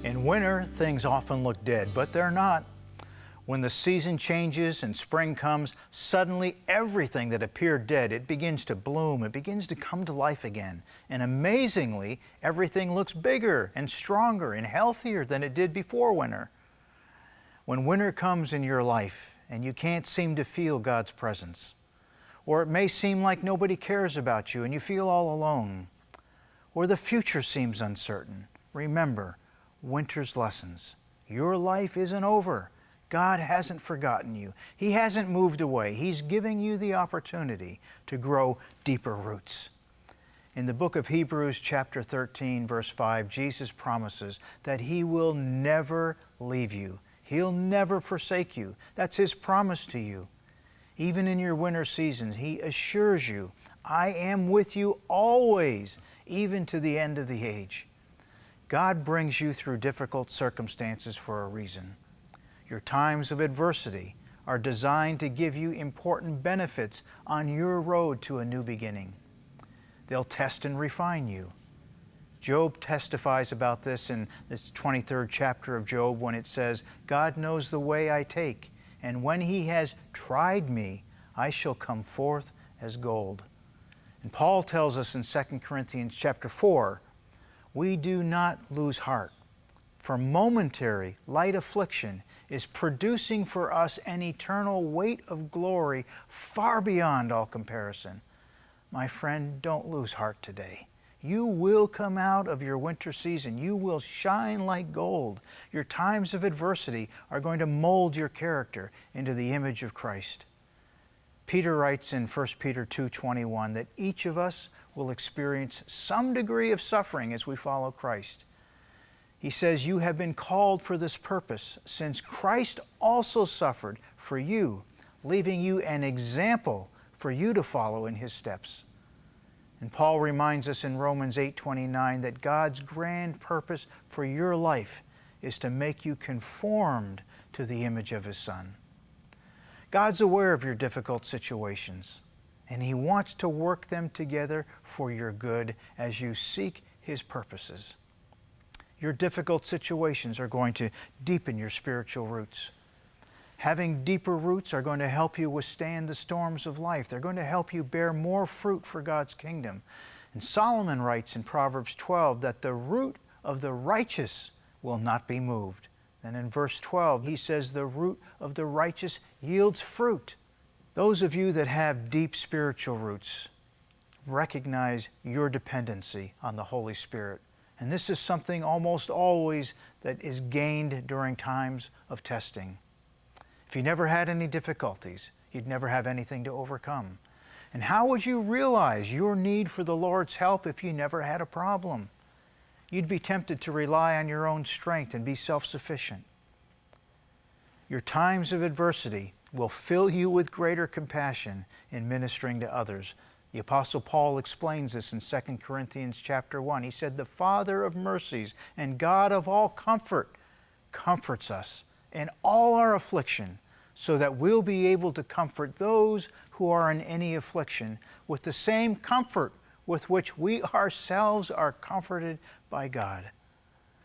In winter, things often look dead, but they're not. When the season changes and spring comes, suddenly everything that appeared dead, it begins to bloom, it begins to come to life again. And amazingly, everything looks bigger and stronger and healthier than it did before winter. When winter comes in your life and you can't seem to feel God's presence, or it may seem like nobody cares about you and you feel all alone, or the future seems uncertain, remember winter's lessons. Your life isn't over. God hasn't forgotten you. He hasn't moved away. He's giving you the opportunity to grow deeper roots. In the book of Hebrews, chapter 13, verse 5, Jesus promises that He will never leave you. He'll never forsake you. That's His promise to you. Even in your winter seasons, He assures you, I am with you always, even to the end of the age. God brings you through difficult circumstances for a reason. Your times of adversity are designed to give you important benefits on your road to a new beginning. They'll test and refine you. Job testifies about this in this 23rd chapter of Job when it says, God knows the way I take, and when He has tried me, I shall come forth as gold. And Paul tells us in 2 Corinthians chapter 4, we do not lose heart, for momentary light affliction is producing for us an eternal weight of glory far beyond all comparison. My friend, don't lose heart today. You will come out of your winter season. You will shine like gold. Your times of adversity are going to mold your character into the image of Christ. Peter writes in 1 Peter 2:21 that each of us will experience some degree of suffering as we follow Christ. He says, you have been called for this purpose, since Christ also suffered for you, leaving you an example for you to follow in His steps. And Paul reminds us in Romans 8:29 that God's grand purpose for your life is to make you conformed to the image of His Son. God's aware of your difficult situations, and He wants to work them together for your good as you seek His purposes. Your difficult situations are going to deepen your spiritual roots. Having deeper roots are going to help you withstand the storms of life. They're going to help you bear more fruit for God's kingdom. And Solomon writes in Proverbs 12 that the root of the righteous will not be moved. And in verse 12, he says the root of the righteous yields fruit. Those of you that have deep spiritual roots recognize your dependency on the Holy Spirit. And this is something almost always that is gained during times of testing. If you never had any difficulties, you'd never have anything to overcome. And how would you realize your need for the Lord's help if you never had a problem? You'd be tempted to rely on your own strength and be self-sufficient. Your times of adversity will fill you with greater compassion in ministering to others. The Apostle Paul explains this in 2 Corinthians chapter 1. He said, the Father of mercies and God of all comfort comforts us in all our affliction, so that we'll be able to comfort those who are in any affliction with the same comfort with which we ourselves are comforted by God.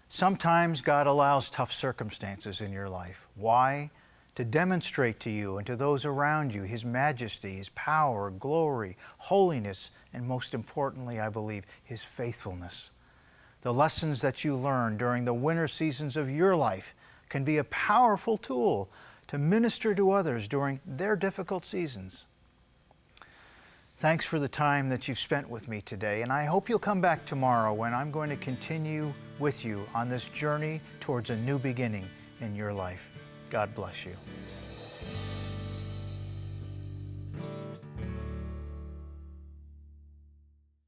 Sometimes God allows tough circumstances in your life. Why? To demonstrate to you and to those around you His majesty, His power, glory, holiness, and most importantly, I believe, His faithfulness. The lessons that you learn during the winter seasons of your life can be a powerful tool to minister to others during their difficult seasons. Thanks for the time that you've spent with me today, and I hope you'll come back tomorrow when I'm going to continue with you on this journey towards a new beginning in your life. God bless you.